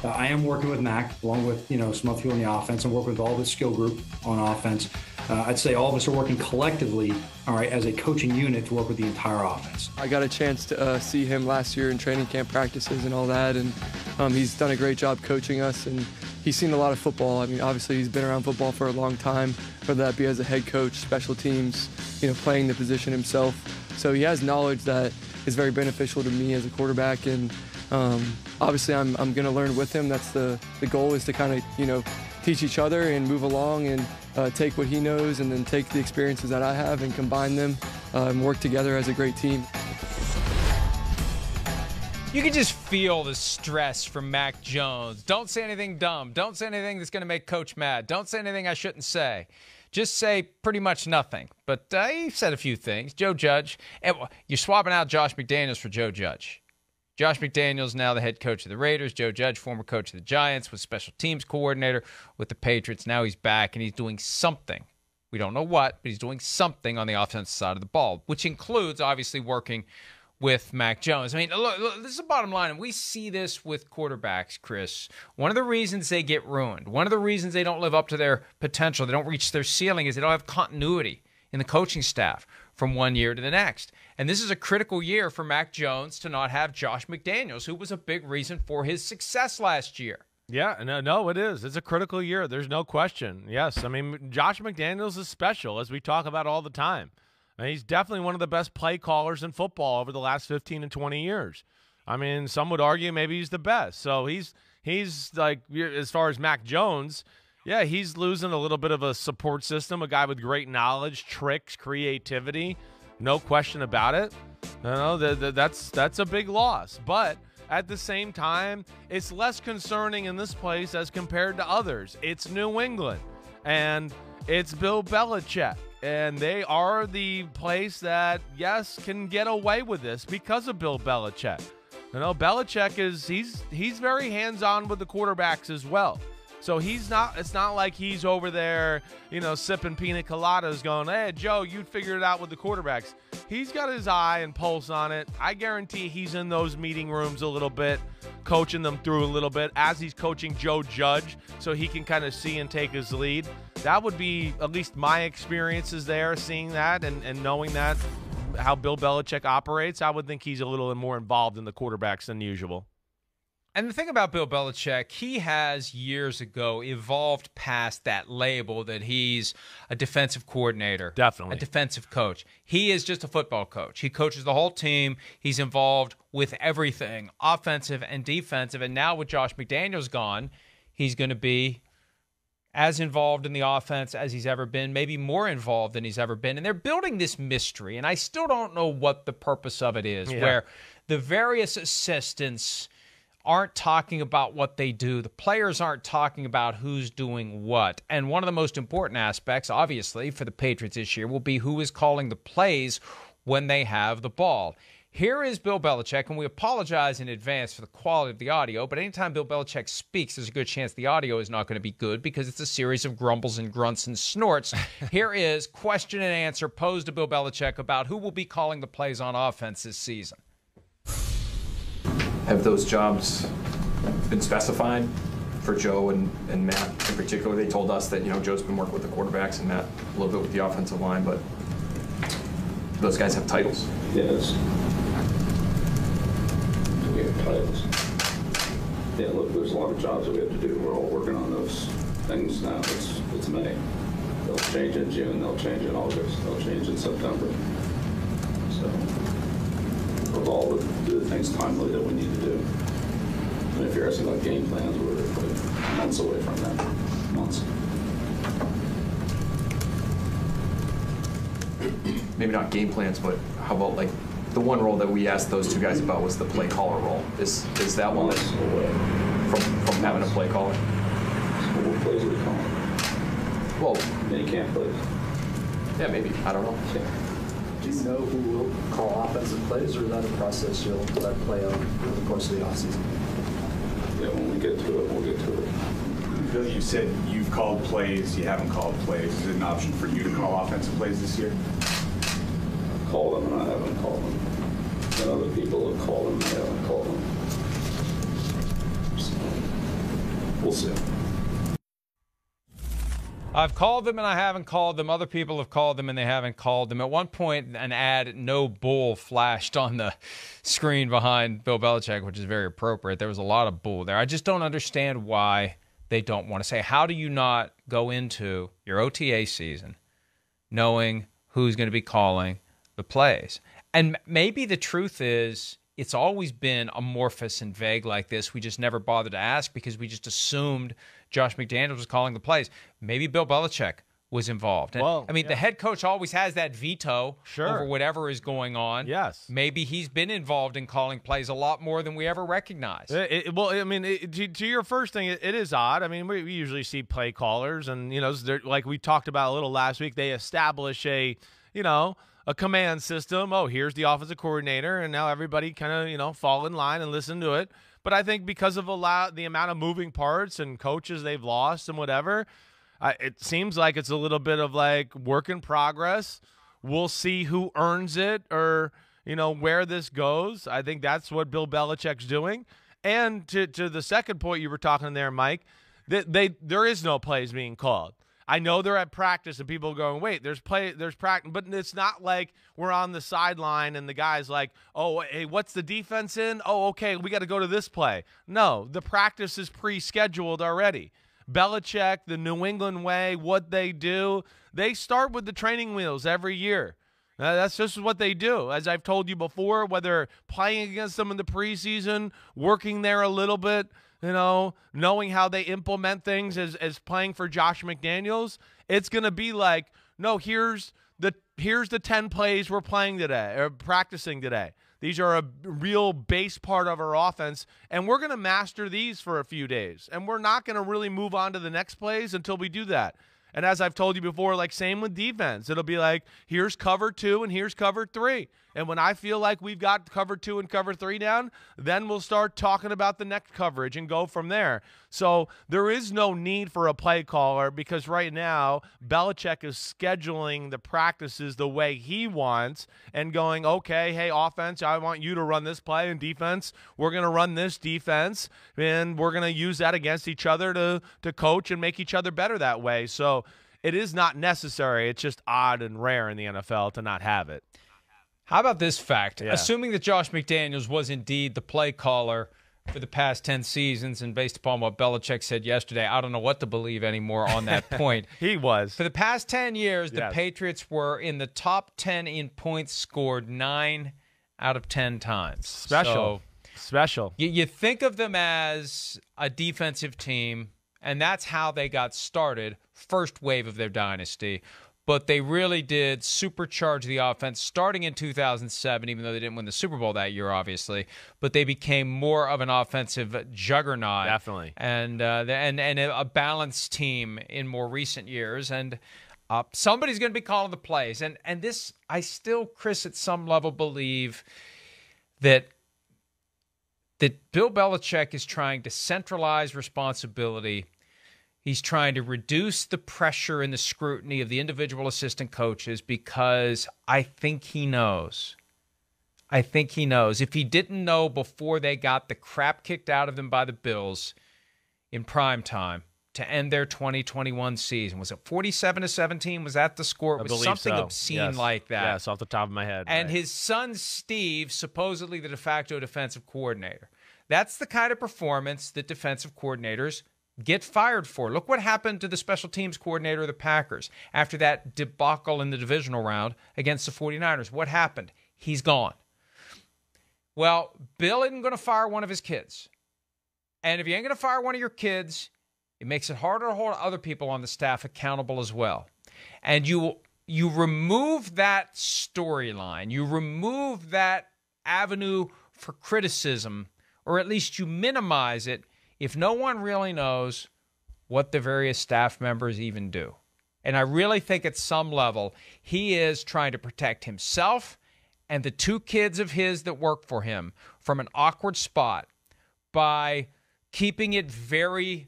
I am working with Mac, along with some other people in the offense, and working with all the skill group on offense. I'd say all of us are working collectively, all right, as a coaching unit to work with the entire offense. I got a chance to see him last year in training camp practices and all that, and he's done a great job coaching us, and he's seen a lot of football. I mean, obviously he's been around football for a long time, whether that be as a head coach, special teams, playing the position himself. So he has knowledge that is very beneficial to me as a quarterback, and obviously I'm going to learn with him. That's the goal, is to kind of teach each other and move along and take what he knows and then take the experiences that I have and combine them and work together as a great team. You can just feel the stress from Mac Jones. Don't say anything dumb. Don't say anything that's going to make Coach mad. Don't say anything I shouldn't say. Just say pretty much nothing. But he said a few things. Joe Judge. You're swapping out Josh McDaniels for Joe Judge. Josh McDaniels, now the head coach of the Raiders. Joe Judge, former coach of the Giants, was special teams coordinator with the Patriots. Now he's back, and he's doing something. We don't know what, but he's doing something on the offensive side of the ball, which includes, obviously, working with Mac Jones. I mean, look, this is the bottom line, and we see this with quarterbacks, Chris. One of the reasons they get ruined, one of the reasons they don't live up to their potential, they don't reach their ceiling, is they don't have continuity in the coaching staff from one year to the next. And this is a critical year for Mac Jones to not have Josh McDaniels, who was a big reason for his success last year. Yeah, no, it is. It's a critical year. There's no question. Yes, I mean, Josh McDaniels is special, as we talk about all the time. I mean, he's definitely one of the best play callers in football over the last 15 and 20 years. I mean, some would argue maybe he's the best. So he's like, as far as Mac Jones, yeah, he's losing a little bit of a support system, a guy with great knowledge, tricks, creativity, no question about it. That's a big loss. But at the same time, it's less concerning in this place as compared to others. It's New England, and it's Bill Belichick. And they are the place that, yes, can get away with this because of Bill Belichick. Belichick he's very hands-on with the quarterbacks as well. So it's not like he's over there, sipping pina coladas going, hey, Joe, you'd figure it out with the quarterbacks. He's got his eye and pulse on it. I guarantee he's in those meeting rooms a little bit, coaching them through a little bit as he's coaching Joe Judge so he can kind of see and take his lead. That would be at least my experiences there, seeing that and knowing that, how Bill Belichick operates. I would think he's a little more involved in the quarterbacks than usual. And the thing about Bill Belichick, he has years ago evolved past that label that he's a defensive coordinator. Definitely. A defensive coach. He is just a football coach. He coaches the whole team. He's involved with everything, offensive and defensive. And now with Josh McDaniels gone, he's going to be as involved in the offense as he's ever been, maybe more involved than he's ever been. And they're building this mystery, and I still don't know what the purpose of it is, where the various assistants aren't talking about what they do. The players aren't talking about who's doing what. And one of the most important aspects, obviously, for the Patriots this year will be who is calling the plays when they have the ball. Here is Bill Belichick, and we apologize in advance for the quality of the audio, but anytime Bill Belichick speaks, there's a good chance the audio is not going to be good because it's a series of grumbles and grunts and snorts. Here is question and answer posed to Bill Belichick about who will be calling the plays on offense this season. Have those jobs been specified for Joe and Matt in particular? They told us that, Joe's been working with the quarterbacks and Matt a little bit with the offensive line, but those guys have titles. Yes. We have titles. Yeah, look, there's a lot of jobs that we have to do. We're all working on those things now. It's May. They'll change in June. They'll change in August. They'll change in September. So we're all to do the things timely that we need to do. And if you're asking about game plans, we're months away from that. Months. Maybe not game plans, but how about like the one role that we asked those two guys about was the play caller role. Is that one that's from having a play caller? So what plays are we calling? Well, many camp plays. Yeah, maybe. I don't know. Yeah. Do you know who will call offensive plays, or is that a process you'll let play out over the course of the offseason? Yeah, when we get to it, we'll get to it. Bill, you said you've called plays, you haven't called plays. Is it an option for you to call offensive plays this year? I've called them and I haven't called them. And other people have called them and I haven't called them. So, We'll see. I've called them and I haven't called them. Other people have called them and they haven't called them. At one point, an ad, "No bull," flashed on the screen behind Bill Belichick, which is very appropriate. There was a lot of bull there. I just don't understand why they don't want to say. How do you not go into your OTA season knowing who's going to be calling the plays? And maybe the truth is it's always been amorphous and vague like this. We just never bothered to ask because we just assumed Josh McDaniels was calling the plays. Maybe Bill Belichick was involved. And, the head coach always has that veto over whatever is going on. Yes. Maybe he's been involved in calling plays a lot more than we ever recognize. To your first thing, it is odd. I mean, we usually see play callers, and, like we talked about a little last week, they establish a command system. Oh, here's the offensive coordinator, and now everybody kind of, fall in line and listen to it. But I think because of the amount of moving parts and coaches they've lost and whatever, it seems like it's a little bit of like work in progress. We'll see who earns it or, where this goes. I think that's what Bill Belichick's doing. And to the second point you were talking there, Mike, there is no plays being called. I know they're at practice and people are going, wait, there's practice, but it's not like we're on the sideline and the guy's like, oh, hey, what's the defense in? Oh, okay, we got to go to this play. No, the practice is pre-scheduled already. Belichick, the New England way, what they do, they start with the training wheels every year. That's just what they do. As I've told you before, whether playing against them in the preseason, working there a little bit, knowing how they implement things as playing for Josh McDaniels, it's going to be like, no, here's the 10 plays we're playing today or practicing today. These are a real base part of our offense, and we're going to master these for a few days, and we're not going to really move on to the next plays until we do that. And as I've told you before, like same with defense, it'll be like, here's cover 2 and here's cover 3. And when I feel like we've got cover 2 and cover 3 down, then we'll start talking about the next coverage and go from there. So there is no need for a play caller because right now Belichick is scheduling the practices the way he wants and going, okay, hey, offense, I want you to run this play, and defense, we're going to run this defense, and we're going to use that against each other to coach and make each other better that way. So it is not necessary. It's just odd and rare in the NFL to not have it. How about this fact? Yeah. Assuming that Josh McDaniels was indeed the play caller for the past 10 seasons, and based upon what Belichick said yesterday, I don't know what to believe anymore on that point. He was. For the past 10 years, the Patriots were in the top 10 in points scored 9 out of 10 times. Special. You think of them as a defensive team, and that's how they got started, first wave of their dynasty. But they really did supercharge the offense starting in 2007, even though they didn't win the Super Bowl that year, obviously. But they became more of an offensive juggernaut. Definitely. And a balanced team in more recent years. And somebody's going to be calling the plays. And this, I still, Chris, at some level believe that Bill Belichick is trying to centralize responsibility. He's trying to reduce the pressure and the scrutiny of the individual assistant coaches because I think he knows. If he didn't know before they got the crap kicked out of them by the Bills in prime time to end their 2021 season, was it 47-17? Was that the score? It was something obscene like that. Yes, off the top of my head. And his son, Steve, supposedly the de facto defensive coordinator. That's the kind of performance that defensive coordinators get fired for. Look what happened to the special teams coordinator of the Packers after that debacle in the divisional round against the 49ers. What happened? He's gone. Well, Bill isn't going to fire one of his kids. And if you ain't going to fire one of your kids, it makes it harder to hold other people on the staff accountable as well. And you remove that storyline, you remove that avenue for criticism, or at least you minimize it if no one really knows what the various staff members even do. And I really think at some level he is trying to protect himself and the 2 kids of his that work for him from an awkward spot by keeping it very,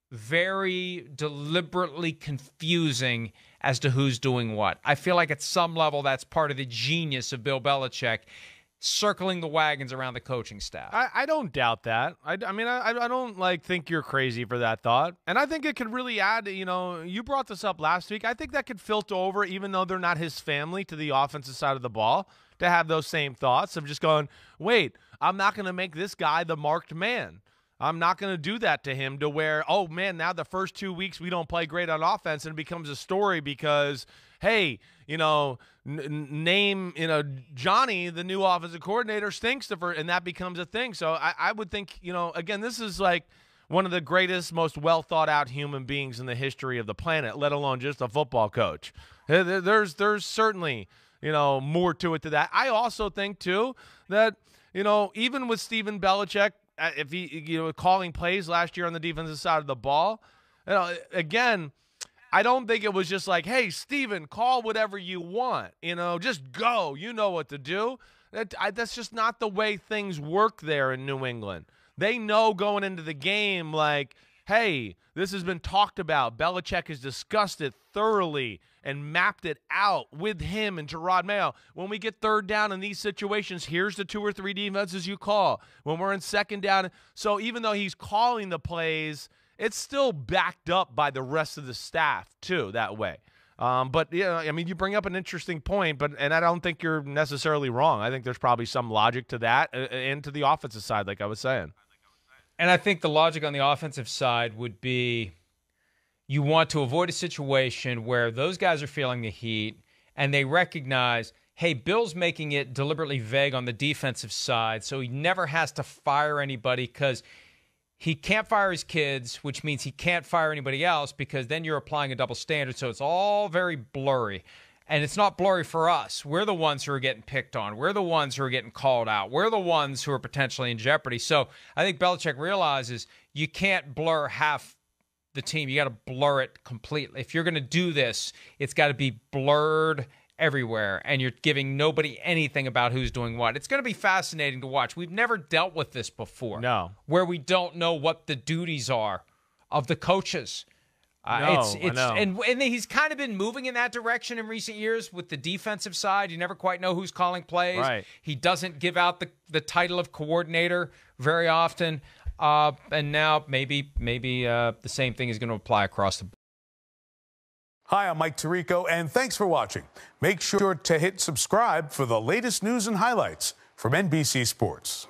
very deliberately confusing as to who's doing what. I feel like at some level that's part of the genius of Bill Belichick. circling the wagons around the coaching staff. I don't doubt that. I mean, I don't think you're crazy for that thought. And I think it could really add, you brought this up last week. I think that could filter over, even though they're not his family, to the offensive side of the ball, to have those same thoughts of just going, wait, I'm not going to make this guy the marked man. I'm not going to do that to him to where, oh, man, now the first 2 weeks we don't play great on offense and it becomes a story because, hey, name, Johnny, the new offensive coordinator, stinks and that becomes a thing. So I would think, again, this is like one of the greatest, most well-thought-out human beings in the history of the planet, let alone just a football coach. There's certainly, more to it to that. I also think, too, that, even with Stephen Belichick, if he, calling plays last year on the defensive side of the ball, again, I don't think it was just like, hey, Steven, call whatever you want. Just go. You know what to do. That's just not the way things work there in New England. They know going into the game, like, hey, this has been talked about. Belichick has discussed it thoroughly and mapped it out with him and Gerard Mayo. When we get third down in these situations, here's the 2 or 3 defenses you call. When we're in second down. So even though he's calling the plays, it's still backed up by the rest of the staff, too, that way. But, you bring up an interesting point, and I don't think you're necessarily wrong. I think there's probably some logic to that and to the offensive side, like I was saying. And I think the logic on the offensive side would be you want to avoid a situation where those guys are feeling the heat and they recognize, hey, Bill's making it deliberately vague on the defensive side, so he never has to fire anybody because he can't fire his kids, which means he can't fire anybody else because then you're applying a double standard. So it's all very blurry. And it's not blurry for us. We're the ones who are getting picked on. We're the ones who are getting called out. We're the ones who are potentially in jeopardy. So I think Belichick realizes you can't blur half the team. You got to blur it completely. If you're going to do this, it's got to be blurred everywhere, and you're giving nobody anything about who's doing what. It's going to be fascinating to watch. We've never dealt with this before. No. Where we don't know what the duties are of the coaches. I know. And he's kind of been moving in that direction in recent years with the defensive side. You never quite know who's calling plays. Right. He doesn't give out the title of coordinator very often. And now maybe the same thing is going to apply across the board. Hi, I'm Mike Tirico, and thanks for watching. Make sure to hit subscribe for the latest news and highlights from NBC Sports.